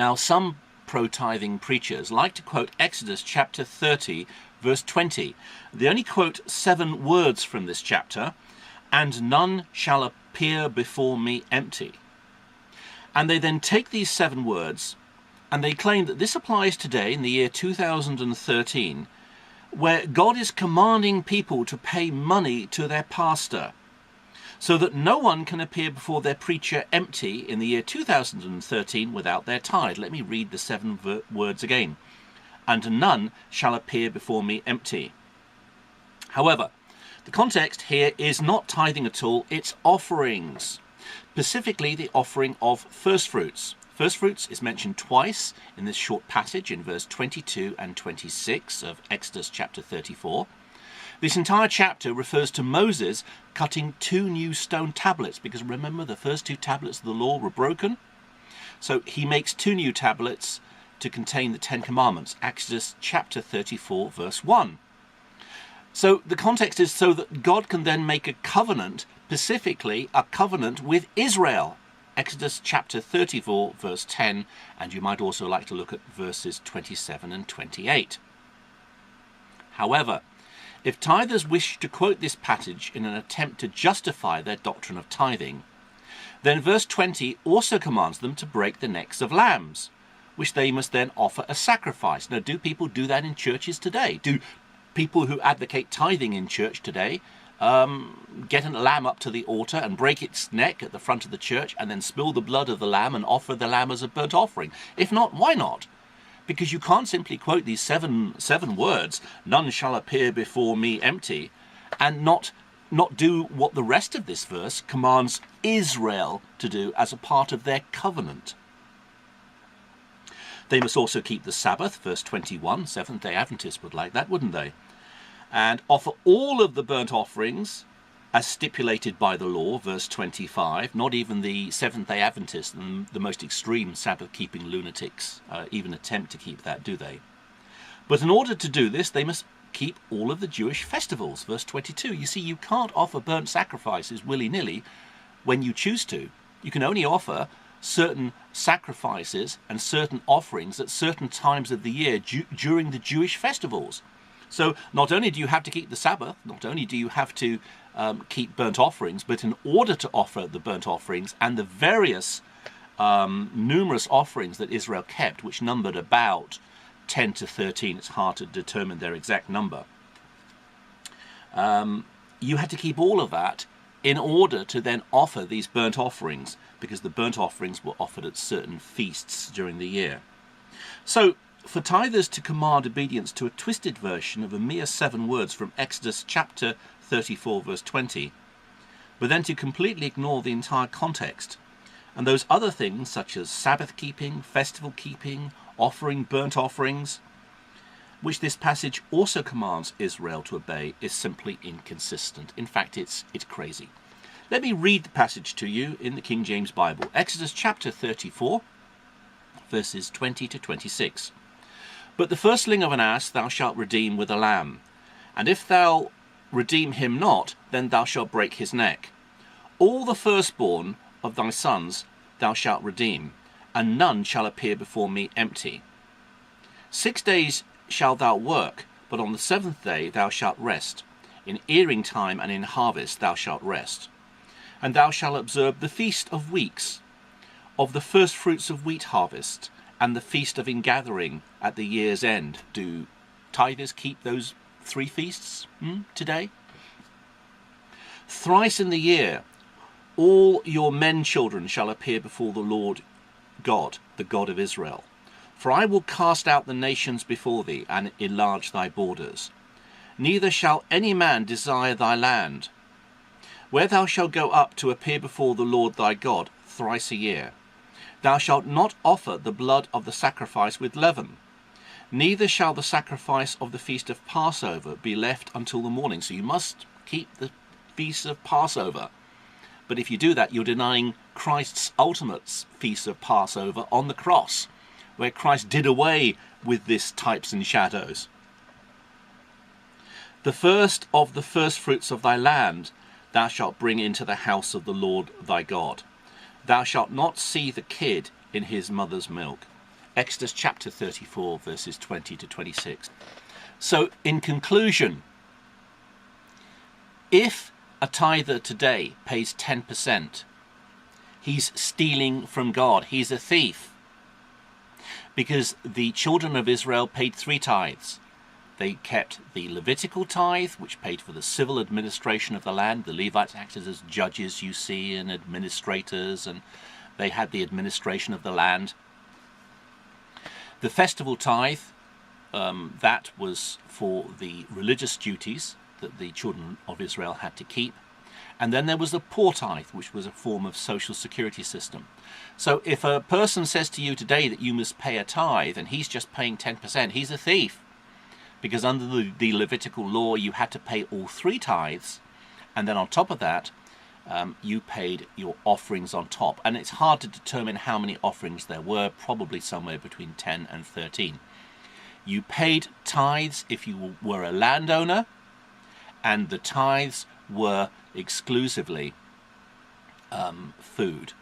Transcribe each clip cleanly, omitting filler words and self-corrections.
Now, some pro-tithing preachers like to quote Exodus chapter 30, verse 20. They only quote 7 words from this chapter, and none shall appear before me empty. And they then take these 7 words and they claim that this applies today in the year 2013, where God is commanding people to pay money to their pastor, so that no one can appear before their preacher empty in the year 2013 without their tithe. Let me read the 7 words again. And none shall appear before me empty. However, the context here is not tithing at all, it's offerings. Specifically the offering of first fruits. First fruits is mentioned twice in this short passage in verse 22 and 26 of Exodus chapter 34. This entire chapter refers to Moses cutting 2 new stone tablets, because remember the first 2 tablets of the law were broken. So he makes 2 new tablets to contain the 10 commandments, Exodus chapter 34 verse 1. So the context is so that God can then make a covenant, specifically a covenant with Israel, Exodus chapter 34 verse 10, and you might also like to look at verses 27 and 28. However, if tithers wish to quote this passage in an attempt to justify their doctrine of tithing, then verse 20 also commands them to break the necks of lambs, which they must then offer as sacrifice. Now, do people do that in churches today? Do people who advocate tithing in church today get a lamb up to the altar and break its neck at the front of the church and then spill the blood of the lamb and offer the lamb as a burnt offering? If not, why not? Because you can't simply quote these seven words, none shall appear before me empty, and not do what the rest of this verse commands Israel to do as a part of their covenant. They must also keep the Sabbath, verse 21. Seventh-day Adventists would like that, wouldn't they? And offer all of the burnt offerings as stipulated by the law, verse 25. Not even the Seventh-day Adventists and the most extreme Sabbath-keeping lunatics even attempt to keep that, do they? But in order to do this, they must keep all of the Jewish festivals, verse 22. You see, you can't offer burnt sacrifices willy-nilly when you choose to. You can only offer certain sacrifices and certain offerings at certain times of the year during the Jewish festivals. So not only do you have to keep the Sabbath, not only do you have to keep burnt offerings, but in order to offer the burnt offerings and the various numerous offerings that Israel kept, which numbered about 10 to 13, it's hard to determine their exact number, you had to keep all of that in order to then offer these burnt offerings, because the burnt offerings were offered at certain feasts during the year. So for tithers to command obedience to a twisted version of a mere 7 words from Exodus chapter 34 verse 20, but then to completely ignore the entire context and those other things such as Sabbath keeping, festival keeping, offering burnt offerings, which this passage also commands Israel to obey, is simply inconsistent. In fact, it's crazy. Let me read the passage to you in the King James Bible. Exodus chapter 34, verses 20 to 26. But the firstling of an ass thou shalt redeem with a lamb, and if thou redeem him not, then thou shalt break his neck. All the firstborn of thy sons thou shalt redeem, and none shall appear before me empty. 6 days shalt thou work, but on the 7th day thou shalt rest. In earing time and in harvest thou shalt rest. And thou shalt observe the feast of weeks, of the first fruits of wheat harvest, and the feast of ingathering at the year's end. Do tithers keep those 3 feasts today? Thrice in the year all your men children shall appear before the Lord God, the God of Israel. For I will cast out the nations before thee, and enlarge thy borders. Neither shall any man desire thy land, where thou shalt go up to appear before the Lord thy God thrice a year. Thou shalt not offer the blood of the sacrifice with leaven, neither shall the sacrifice of the feast of Passover be left until the morning. So you must keep the feast of Passover. But if you do that, you're denying Christ's ultimate feast of Passover on the cross, where Christ did away with this types and shadows. The first of the first fruits of thy land thou shalt bring into the house of the Lord thy God. Thou shalt not see the kid in his mother's milk. Exodus chapter 34, verses 20 to 26. So, in conclusion, if a tither today pays 10%, he's stealing from God. He's a thief. Because the children of Israel paid 3 tithes. They kept the Levitical tithe, which paid for the civil administration of the land. The Levites acted as judges, you see, and administrators, and they had the administration of the land. The festival tithe, that was for the religious duties that the children of Israel had to keep. And then there was the poor tithe, which was a form of social security system. So if a person says to you today that you must pay a tithe and he's just paying 10%, he's a thief. Because under the Levitical law, you had to pay all 3 tithes. And then on top of that, you paid your offerings on top. And it's hard to determine how many offerings there were, probably somewhere between 10 and 13. You paid tithes if you were a landowner, and the tithes were exclusively food.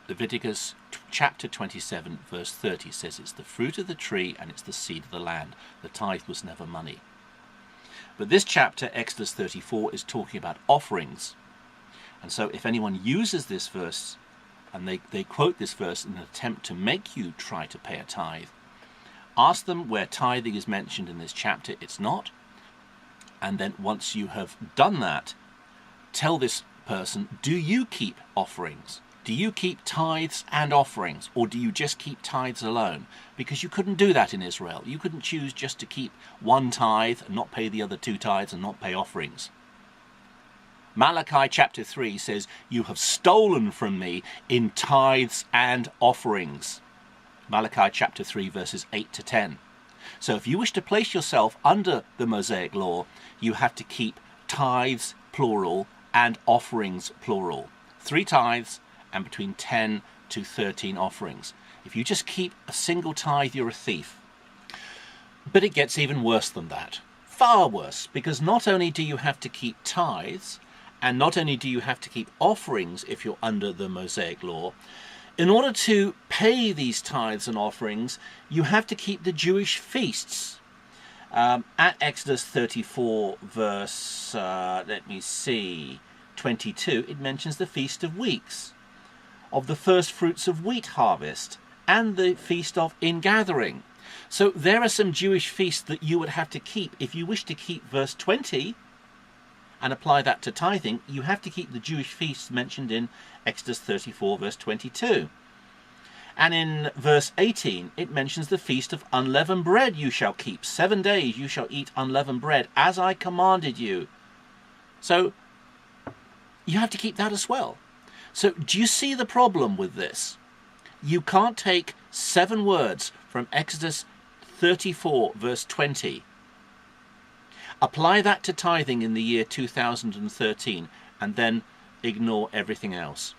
Leviticus chapter 27 verse 30 says it's the fruit of the tree and it's the seed of the land. The tithe was never money. But this chapter, Exodus 34, is talking about offerings. And so if anyone uses this verse and they quote this verse in an attempt to make you try to pay a tithe, ask them where tithing is mentioned in this chapter. It's not. And then once you have done that, tell this person, do you keep offerings? Do you keep tithes and offerings, or do you just keep tithes alone? Because you couldn't do that in Israel. You couldn't choose just to keep 1 tithe and not pay the other 2 tithes and not pay offerings. Malachi chapter 3 says, you have stolen from me in tithes and offerings. Malachi chapter 3 verses 8 to 10. So if you wish to place yourself under the Mosaic law, you have to keep tithes, plural, and offerings, plural. 3 tithes and between 10 to 13 offerings. If you just keep a single tithe, you're a thief. But it gets even worse than that. Far worse, because not only do you have to keep tithes, and not only do you have to keep offerings if you're under the Mosaic law, in order to pay these tithes and offerings, you have to keep the Jewish feasts. At Exodus 34, verse, 22, it mentions the Feast of Weeks, of the first fruits of wheat harvest, and the Feast of Ingathering. So there are some Jewish feasts that you would have to keep. If you wish to keep verse 20 and apply that to tithing, you have to keep the Jewish feasts mentioned in Exodus 34, verse 22. And in verse 18, it mentions the Feast of Unleavened Bread you shall keep. 7 days you shall eat unleavened bread, as I commanded you. So you have to keep that as well. So do you see the problem with this? You can't take 7 words from Exodus 34, verse 20, apply that to tithing in the year 2013, and then ignore everything else.